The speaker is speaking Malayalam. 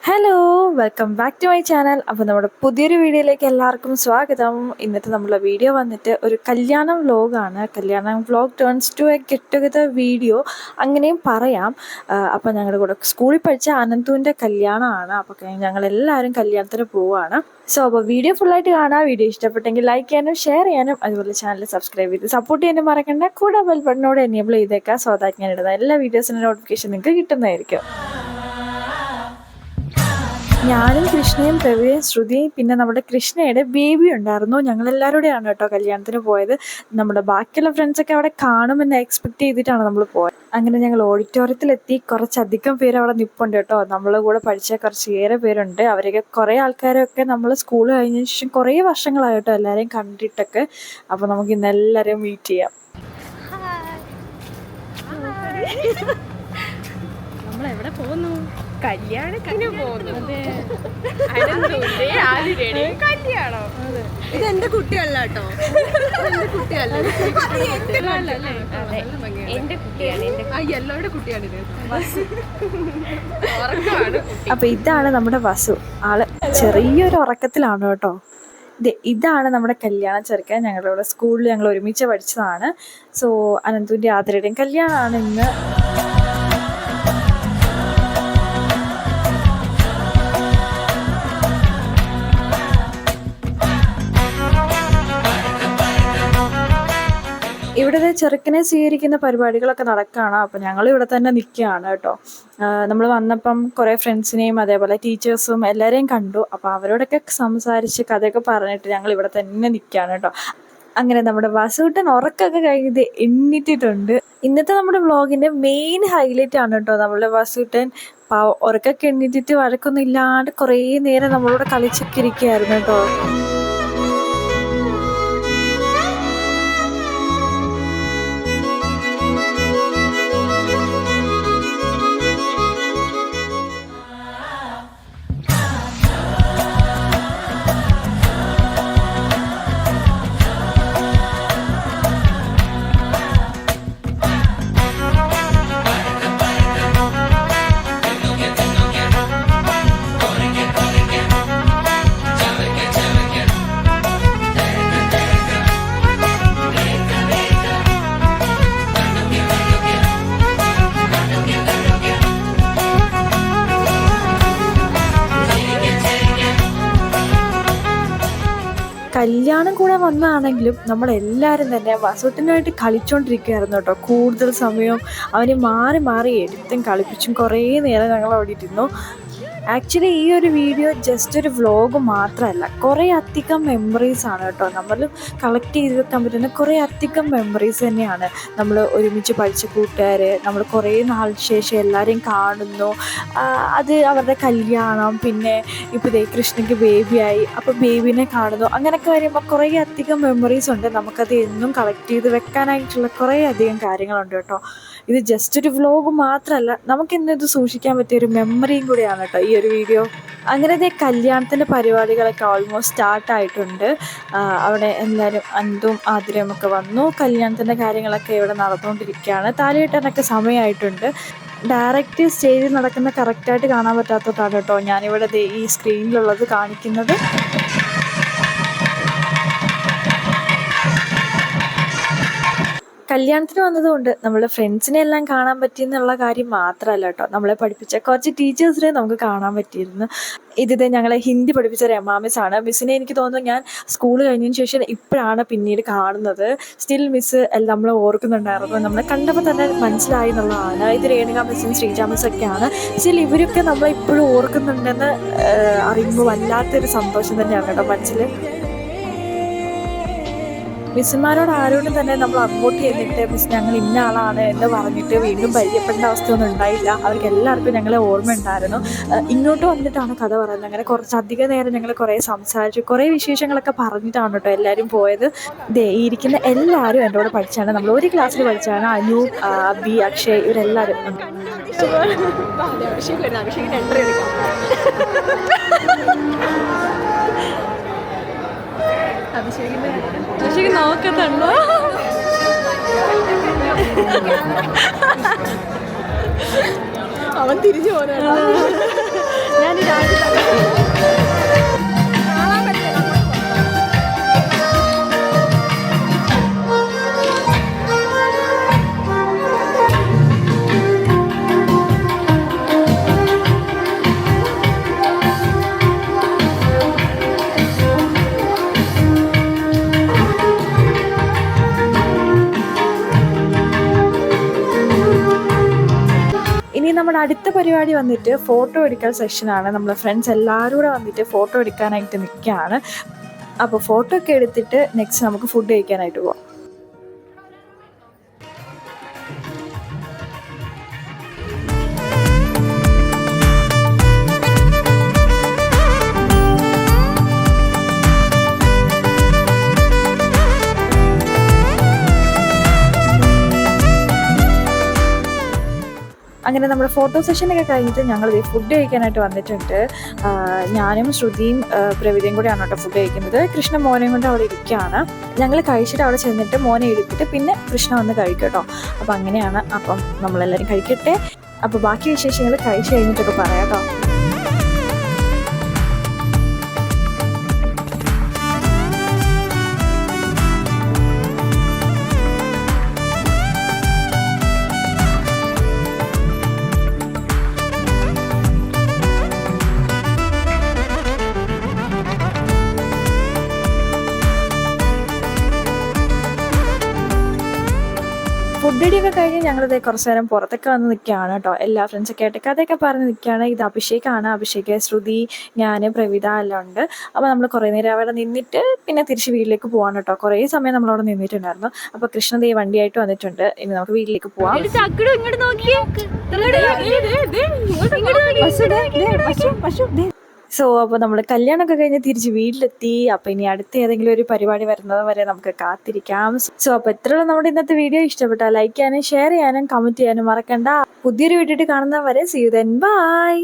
Hello welcome back to my channel. അപ്പോൾ നമ്മുടെ പുതിയൊരു വീഡിയോയിലേക്ക് എല്ലാവർക്കും സ്വാഗതം. ഇന്നത്തെ നമ്മളെ വീഡിയോ വന്നിട്ട് ഒരു കല്യാണം വ്ലോഗാണ്. കല്യാണം vlog turns to a get together video അങ്ങനെയും പറയാം. അപ്പോൾ ഞങ്ങളുടെ കൂടെ സ്കൂളിൽ പഠിച്ച അനന്തുവിൻ്റെ കല്യാണമാണ്. അപ്പോൾ ഞങ്ങളെല്ലാവരും കല്യാണത്തിന് പോവുകയാണ്. അപ്പോൾ വീഡിയോ ഫുള്ളായിട്ട് കാണാം. വീഡിയോ ഇഷ്ടപ്പെട്ടെങ്കിൽ ലൈക്ക് ചെയ്യാനും ഷെയർ ചെയ്യാനും അതുപോലെ ചാനൽ സബ്സ്ക്രൈബ് ചെയ്ത് സപ്പോർട്ട് ചെയ്യാനും മറക്കണ്ട. കൂടെ ബെൽ ബട്ടനോട് എനേബിൾ ചെയ്തേക്കാം. സോ ദാറ്റ് ഞാൻ ഇടുന്ന എല്ലാ വീഡിയോസിൻ്റെ നോട്ടിഫിക്കേഷൻ നിങ്ങൾക്ക് കിട്ടുന്നതായിരിക്കും. ഞാനും കൃഷ്ണയും പ്രവീയും ശ്രുതിയും പിന്നെ നമ്മുടെ കൃഷ്ണയുടെ ബേബി ഉണ്ടായിരുന്നു. ഞങ്ങളെല്ലാവരുടെയാണ് കേട്ടോ കല്യാണത്തിന് പോയത്. നമ്മുടെ ബാക്കിയുള്ള ഫ്രണ്ട്സൊക്കെ അവിടെ കാണുമെന്ന് എക്സ്പെക്ട് ചെയ്തിട്ടാണ് നമ്മൾ പോയത്. അങ്ങനെ ഞങ്ങൾ ഓഡിറ്റോറിയത്തിലെത്തി. കുറച്ചധികം പേര് അവിടെ നിൽപ്പുണ്ട് കേട്ടോ. നമ്മളെ കൂടെ പഠിച്ച കുറച്ചേറെ പേരുണ്ട്. അവരൊക്കെ കുറേ ആൾക്കാരൊക്കെ നമ്മൾ സ്കൂൾ കഴിഞ്ഞതിന് ശേഷം കുറേ വർഷങ്ങളായി കേട്ടോ എല്ലാവരെയും കണ്ടിട്ടൊക്കെ. അപ്പോൾ നമുക്ക് ഇന്ന് എല്ലാവരെയും മീറ്റ് ചെയ്യാം. നമ്മളെവിടെ പോകുന്നു? കല്യാണത്തിന് പോകുന്നു. കല്യാണം ഇത് എന്റെ കുട്ടിയല്ല കേട്ടോ, എന്റെ കുട്ടിയല്ല, എന്റെ കുട്ടിയാണ്, എല്ലോയുടെ കുട്ടിയാണിത്. അപ്പൊ ഇതാണ് നമ്മുടെ വസു. ആള് ചെറിയൊരു ഉറക്കത്തിലാണ് കേട്ടോ. ഇതാണ് നമ്മുടെ കല്യാണം ചെറുക്കൻ. ഞങ്ങളുടെ സ്കൂളിൽ ഞങ്ങൾ ഒരുമിച്ച് പഠിച്ചതാണ്. സോ അനന്തുവിൻ്റെ ആതിരയുടെയും കല്യാണമാണ് ഇന്ന്. ഇവിടുത്തെ ചെറുക്കനെ സ്വീകരിക്കുന്ന പരിപാടികളൊക്കെ നടക്കുകയാണ്. അപ്പോൾ ഞങ്ങൾ ഇവിടെ തന്നെ നിൽക്കുകയാണ് കേട്ടോ. നമ്മൾ വന്നപ്പം കുറേ ഫ്രണ്ട്സിനെയും അതേപോലെ ടീച്ചേഴ്സും എല്ലാവരെയും കണ്ടു. അപ്പോൾ അവരോടൊക്കെ സംസാരിച്ച് കഥയൊക്കെ പറഞ്ഞിട്ട് ഞങ്ങൾ ഇവിടെ തന്നെ നിൽക്കുകയാണ് കേട്ടോ. അങ്ങനെ നമ്മുടെ വാസുകുട്ടൻ ഉറക്കമൊക്കെ കഴിഞ്ഞത് എണ്ണിട്ടിട്ടുണ്ട്. ഇന്നത്തെ നമ്മുടെ വ്ളോഗിൻ്റെ മെയിൻ ഹൈലൈറ്റ് ആണ് കേട്ടോ. നമ്മളുടെ വാസുകുട്ടൻ ഉറക്കൊക്കെ എണ്ണിട്ടിട്ട് വഴക്കൊന്നും ഇല്ലാണ്ട് കുറേ നേരം നമ്മളോട് കളിച്ചൊക്കെ ഇരിക്കുകയായിരുന്നു കേട്ടോ. കല്യാണം കൂടെ വന്നതാണെങ്കിലും നമ്മളെല്ലാവരും തന്നെ വസുട്ടനായിട്ട് കളിച്ചുകൊണ്ടിരിക്കുകയായിരുന്നു കേട്ടോ. കൂടുതൽ സമയം അവന് മാറി മാറി എടുത്തും കളിപ്പിച്ചും കുറേ നേരം ഞങ്ങൾ അവിടെ ഇരുന്നു. ആക്ച്വലി ഈ ഒരു വീഡിയോ ജസ്റ്റ് ഒരു വ്ലോഗ് മാത്രമല്ല, കുറേ അധികം മെമ്മറീസാണ് കേട്ടോ. നമ്മൾ കളക്ട് ചെയ്ത് വെക്കാൻ പറ്റുന്ന കുറേ അധികം മെമ്മറീസ് തന്നെയാണ്. നമ്മൾ ഒരുമിച്ച് പഠിച്ച കൂട്ടുകാർ, നമ്മൾ കുറേ നാളിന് ശേഷം എല്ലാവരെയും കാണുന്നു. അത് അവരുടെ കല്യാണം, പിന്നെ ഇപ്പോൾ ദേ കൃഷ്ണയ്ക്ക് ബേബിയായി, അപ്പോൾ ബേബീനെ കാണുന്നു. അങ്ങനെയൊക്കെ വരുമ്പോൾ കുറേ അധികം മെമ്മറീസ് ഉണ്ട്. നമുക്കത് എന്നും കളക്ട് ചെയ്ത് വെക്കാനായിട്ടുള്ള കുറേ അധികം കാര്യങ്ങളുണ്ട് കേട്ടോ. ഇത് ജസ്റ്റ് ഒരു വ്ലോഗ് മാത്രമല്ല, നമുക്കിന്നത് സൂക്ഷിക്കാൻ പറ്റിയൊരു മെമ്മറിയും കൂടിയാണ് കേട്ടോ ഈ ഒരു വീഡിയോ. അങ്ങനത്തെ കല്യാണത്തിൻ്റെ പരിപാടികളൊക്കെ ഓൾമോസ്റ്റ് സ്റ്റാർട്ടായിട്ടുണ്ട്. അവിടെ എല്ലാവരും അന്തും ആതിരയും ഒക്കെ വന്നു. കല്യാണത്തിൻ്റെ കാര്യങ്ങളൊക്കെ ഇവിടെ നടന്നുകൊണ്ടിരിക്കുകയാണ്. താലികെട്ടാനൊക്കെ സമയമായിട്ടുണ്ട്. ഡയറക്റ്റ് സ്റ്റേജിൽ നടക്കുന്ന കറക്റ്റായിട്ട് കാണാൻ പറ്റാത്തതാണ് കേട്ടോ ഞാനിവിടെ ഈ സ്ക്രീനിലുള്ളത് കാണിക്കുന്നത്. കല്യാണത്തിന് വന്നതുകൊണ്ട് നമ്മളെ ഫ്രണ്ട്സിനെ എല്ലാം കാണാൻ പറ്റിയെന്നുള്ള കാര്യം മാത്രമല്ല കേട്ടോ, നമ്മളെ പഠിപ്പിച്ച കുറച്ച് ടീച്ചേഴ്സിനെ നമുക്ക് കാണാൻ പറ്റിയിരുന്നു. ഇത് ഞങ്ങളെ ഹിന്ദി പഠിപ്പിച്ച രമാ മിസ്സാണ്. മിസ്സിനെ എനിക്ക് തോന്നുന്നു ഞാൻ സ്കൂൾ കഴിഞ്ഞതിന് ശേഷം ഇപ്പോഴാണ് പിന്നീട് കാണുന്നത്. സ്റ്റിൽ മിസ്സ് എല്ലാം നമ്മൾ ഓർക്കുന്നുണ്ടായിരുന്നു. നമ്മളെ കണ്ടപ്പോൾ തന്നെ മനസ്സിലായി എന്നുള്ളതാണ്. ഇത് രേണുക മിസ്സും ശ്രീജ മിസ്സൊക്കെയാണ്. സ്റ്റിൽ ഇവരൊക്കെ നമ്മളെ ഇപ്പോഴും ഓർക്കുന്നുണ്ടെന്ന് അറിയുമ്പോൾ വല്ലാത്തൊരു സന്തോഷം തന്നെയാണ് കേട്ടോ മനസ്സിൽ. മിസ്സുമാരോട് ആരോടും തന്നെ നമ്മൾ അങ്ങോട്ട് ചെന്നിട്ട് മിസ് ഞങ്ങൾ ഇന്ന ആളാണ് എന്ന് പറഞ്ഞിട്ട് വീണ്ടും പരിചയപ്പെടേണ്ട അവസ്ഥയൊന്നും ഉണ്ടായില്ല. അവർക്ക് എല്ലാവർക്കും ഞങ്ങളെ ഓർമ്മ ഉണ്ടായിരുന്നു. ഇങ്ങോട്ട് വന്നിട്ടാണ് കഥ പറയുന്നത്. അങ്ങനെ കുറച്ചധികം നേരം ഞങ്ങൾ കുറേ സംസാരിച്ചു, കുറേ വിശേഷങ്ങളൊക്കെ പറഞ്ഞിട്ടാണ് കേട്ടോ എല്ലാവരും പോയത്. ഈ ഇരിക്കുന്ന എല്ലാവരും എൻ്റെ കൂടെ പഠിച്ചാണ്. നമ്മൾ ഒരു ക്ലാസ്സിൽ പഠിച്ചാണ്. അനു, അബി, അക്ഷയ് ഇവരെല്ലാവരും. അഭിഷേക് നോക്കത്തുണ്ടോ? അവൻ തിരിച്ചു പോകുന്ന ഞാൻ നമ്മുടെ അടുത്ത പരിപാടി വന്നിട്ട് ഫോട്ടോ എടുക്കൽ സെക്ഷനാണ്. നമ്മൾ ഫ്രണ്ട്സ് എല്ലാവരും കൂടെ വന്നിട്ട് ഫോട്ടോ എടുക്കാനായിട്ട് നിൽക്കുകയാണ്. അപ്പോൾ ഫോട്ടോ ഒക്കെ എടുത്തിട്ട് നെക്സ്റ്റ് നമുക്ക് ഫുഡ് കഴിക്കാനായിട്ട് പോവാം. അങ്ങനെ നമ്മുടെ ഫോട്ടോ സെഷനൊക്കെ കഴിഞ്ഞിട്ട് ഞങ്ങൾ ഫുഡ് കഴിക്കാനായിട്ട് വന്നിട്ടുണ്ട്. ഞാനും ശ്രുതിയും പ്രവിതയും കൂടെയാണ് കേട്ടോ ഫുഡ് കഴിക്കുന്നത്. കൃഷ്ണ മോനെയും കൊണ്ട് അവിടെ ഇരിക്കുകയാണ്. ഞങ്ങൾ കഴിച്ചിട്ട് അവിടെ ചെന്നിട്ട് മോനെ എടുത്തിട്ട് പിന്നെ കൃഷ്ണ വന്ന് കഴിക്കും കേട്ടോ. അപ്പോൾ അങ്ങനെയാണ്. അപ്പം നമ്മളെല്ലാവരും കഴിക്കട്ടെ. അപ്പോൾ ബാക്കി വിശേഷങ്ങൾ കഴിച്ച് കഴിഞ്ഞിട്ടൊക്കെ പറയാം കേട്ടോ. ഫുഡ് അടിയൊക്കെ കഴിഞ്ഞ് ഞങ്ങളിത് കുറച്ച് നേരം പുറത്തൊക്കെ വന്ന് നിൽക്കുകയാണ് കേട്ടോ. എല്ലാ ഫ്രണ്ട്സൊക്കെ ആയിട്ട് കഥയൊക്കെ പറഞ്ഞ് നിൽക്കുകയാണ്. ഇത് അഭിഷേകാണ്. അഭിഷേക്, ശ്രുതി, ഞാൻ, പ്രവിത എല്ലാം ഉണ്ട്. അപ്പോൾ നമ്മൾ കുറേ നേരം അവിടെ നിന്നിട്ട് പിന്നെ തിരിച്ച് വീട്ടിലേക്ക് പോകാൻ കേട്ടോ. കുറേ സമയം നമ്മളവിടെ നിന്നിട്ടുണ്ടായിരുന്നു. അപ്പോൾ കൃഷ്ണദേ വണ്ടിയായിട്ട് വന്നിട്ടുണ്ട്. ഇനി നമുക്ക് വീട്ടിലേക്ക് പോവാം. സോ അപ്പോൾ നമ്മൾ കല്യാണമൊക്കെ കഴിഞ്ഞ് തിരിച്ച് വീട്ടിലെത്തി. അപ്പോൾ ഇനി അടുത്ത ഏതെങ്കിലും ഒരു പരിപാടി വരുന്നത് വരെ നമുക്ക് കാത്തിരിക്കാം. സോ അപ്പോൾ ഇത്രയുള്ള നമ്മുടെ ഇന്നത്തെ വീഡിയോ ഇഷ്ടപ്പെട്ടാൽ ലൈക്ക് ചെയ്യാനും ഷെയർ ചെയ്യാനും കമൻറ്റ് ചെയ്യാനും മറക്കണ്ട. പുതിയൊരു വീഡിയോ കാണുന്നവരെ സീ യു ദെൻ ബൈ.